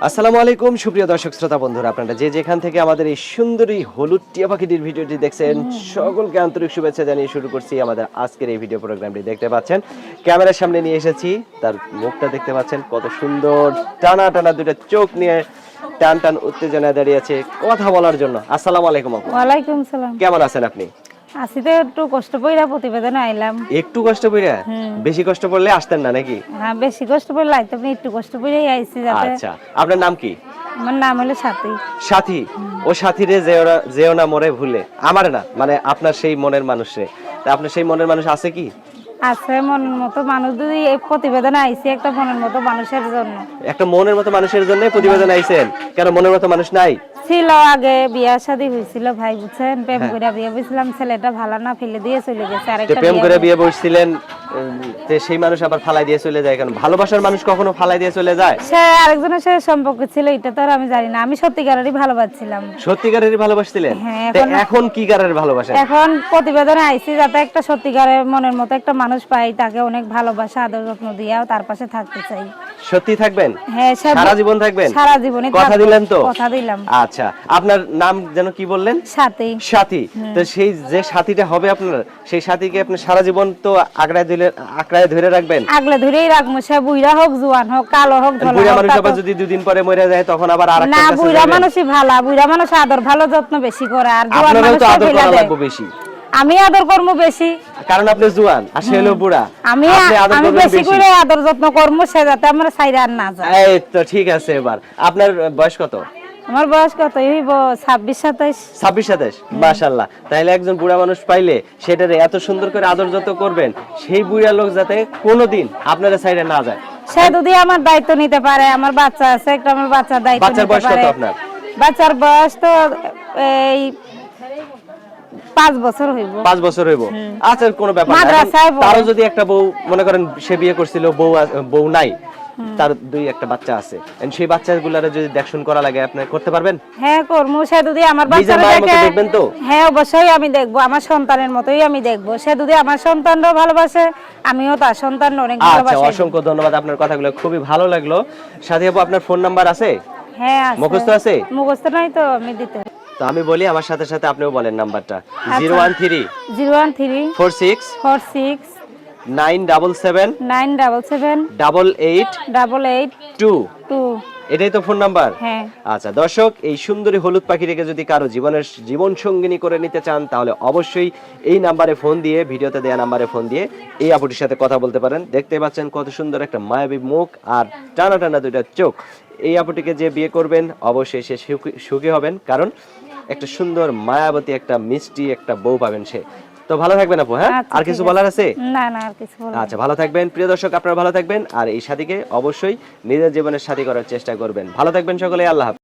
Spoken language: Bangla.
আসসালামু আলাইকুম সুপ্রিয় দর্শক শ্রোতা বন্ধুরা, আপনারা যে যেখান থেকে আমাদের এই সুন্দরী হলুদ টিয়া পাখিটির ভিডিওটি দেখছেন সকলকে আন্তরিক শুভেচ্ছা জানিয়ে শুরু করছি আমাদের আজকের এই ভিডিও প্রোগ্রামটি। দেখতে পাচ্ছেন ক্যামেরার সামনে নিয়ে এসেছি, তার মুখটা দেখতে পাচ্ছেন কত সুন্দর, টানা টানা দুটো চোখ নিয়ে টান টান উত্তেজনায় দাঁড়িয়ে আছে কথা বলার জন্য। আসসালামু আলাইকুম আপু। ওয়ালাইকুম সালাম। কেমন আছেন আপনি? আসি তো একটু কষ্ট পইরা প্রতিবেদনে আইলাম। একটু কষ্ট পড়ে? বেশি কষ্ট পড়লে আসতেন না নাকি? হ্যাঁ, বেশি কষ্ট পড়লে আইতে আপনি একটু কষ্ট পইরাই আইছি যাতে। আচ্ছা, আপনার নাম কি? আমার নাম হলো সাথী। সাথী? ও সাথীরে যেও না মরে ভুলে, আমার না মানে আপনার সেই মনের মানুষে। তা আপনার সেই মনের মানুষ আছে কি? আছে মনের মতো মানুষ, যদি এই প্রতিবেদনে আইছি একটা মনের মতো মানুষের জন্য। একটা মনের মতো মানুষের জন্য প্রতিবেদন আইছেন? কেন মনের মতো মানুষ নাই? ছিল, আগে বিয়া শাদী হয়েছিল ভাই, বুঝছেন, প্রেম করে বিয়ে বসছিলাম, ছেলেটা ভালো না, ফেলে দিয়ে চলে গেছে। আরেকটা প্রেম করে বিয়ে বসছিলেন, সেই মানুষ আবার ফালাই দিয়ে চলে যায় কেন? ভালোবাসার মানুষ কখনো ফালাই দিয়ে চলে যায়? সে আরেকজনের সাথে সম্পর্ক ছিল, এটা তো আর আমি জানি না। আমি সত্যিকারেরই ভালোবাসছিলাম। সত্যিকারেরই ভালোবাসছিলেন? হ্যাঁ। এখন কি কারের ভালোবাসা? এখন প্রতিবেদনে আইছি যাতে একটা সত্যিকারের মনের মতো একটা মানুষ পাই, তাকে অনেক ভালোবাসা আদর যত্ন দিয়াও তার পাশে থাকতে চাই। সত্যি থাকবেন? হ্যাঁ, সারা জীবন থাকবেন? সারা জীবনে কথা দিলেন তো? কথা দিলাম। আচ্ছা, আপনার নাম যেন কি বললেন? সাথী। সাথী। তো সেই যে সাথীটা হবে আপনার, সেই সাথীকে আপনি সারা জীবন তো আঁকড়ায় ধরে রাখবেন? আগলে ধরেই রাখবো, সে বুইড়া হোক, জোয়ান হোক, কালো হোক, ধলা হোক। বুইড়া মানুষ আবার যদি দুদিন পরে মরে যায় তখন আবার আরেকটা না, কাছে বুইড়া যাবেন? মানুষই ভালো, বুইড়া মানুষ আদর ভালো যত্ন বেশি করে, আর জোয়ান আপনারও মানুষ তো আদর করা লাগবে বেশি। আমি আদর করবো বেশি, কারণ আপনি জোয়ান আর সে হলো বুড়া। আমি বেশি করে আদর যত্ন করবো, সে যাতে আমার সাইরা আর না যায়। এই তো ঠিক আছে। এবার আপনার বয়স কত? আমার বয়স কত হইব? 26-27। 26-27? মাশাআল্লাহ। তাহলে একজন বুড়া মানুষ পাইলে সেটারে এত সুন্দর করে আদর যত্ন করবেন, সেই বুড়া লোক যাতে কোনোদিন আপনার সাইডে না যায়। সে যদি আমার দায়িত্ব নিতে পারে, আমার বাচ্চা আছে একটা, আমার বাচ্চার দায়িত্ব বাচ্চার নিতে বয়স কত পারে। আপনার? বাচ্চার বয়স তো এই 5 বছর হইব। 5 বছর হইব? আচ্ছা, কোনো ব্যাপার না। মাদ্রাসায় তারও যদি একটা বউ, মনে করেন সে বিয়ে করছিল, বউ নাই, তার দুই একটা বাচ্চা আছে, সেই বাচ্চাগুলোরে যদি দেখশন করা লাগে আপনি করতে পারবেন? হ্যাঁ, করবো। সে যদি আমার নিজের মায়ের মতো দেখবেন তো? হ্যাঁ, অবশ্যই আমি দেখবো, আমার সন্তানের মতোই আমি দেখবো। সে যদি আমার সন্তানও ভালোবাসে, আমিও তার সন্তান অনেক ভালোবাসি। আচ্ছা, অসংখ্য ধন্যবাদ, আপনার কথাগুলো খুবই ভালো লাগলো। সাথী আপু, আপনার ফোন নাম্বার আছে? হ্যাঁ আছে। মুখস্থ আছে? মুখস্থ নাই তো, আমি দিতে। তো আমি বলি, আমার সাথে সাথে আপনিও বলেন নাম্বারটা। 013 46 46 977 977 88 88 2। 2। এটাই তো ফোন নাম্বার? হ্যাঁ। আচ্ছা দর্শক, এই সুন্দরী হলুদ পাখিটাকে যদি কারো জীবন সঙ্গিনী করে নিতে চান, তাহলে অবশ্যই এই নাম্বারে ফোন দিয়ে, ভিডিওতে দেওয়া নাম্বারে ফোন দিয়ে এই আপুটির সাথে কথা বলতে পারেন। দেখতে পাচ্ছেন কত সুন্দর একটা মায়াবী মুখ আর টানা টানা দুইটা চোখ। এই আপুটিকে যে বিয়ে করবেন অবশ্যই সে সুখী হবেন, কারণ একটা সুন্দর মায়াবতী একটা মিষ্টি একটা বউ পাবেন সে। তো ভালো থাকবেন আপু। হ্যাঁ, আর কিছু বলার আছে? না না, আর কিছু বলার। আচ্ছা, ভালো থাকবেন প্রিয় দর্শক, আপনারা ভালো থাকবেন আর এই সাথীকে অবশ্যই নিজের জীবনের সাথী করার চেষ্টা করবেন। ভালো থাকবেন সকলে, আল্লাহ হাফেজ।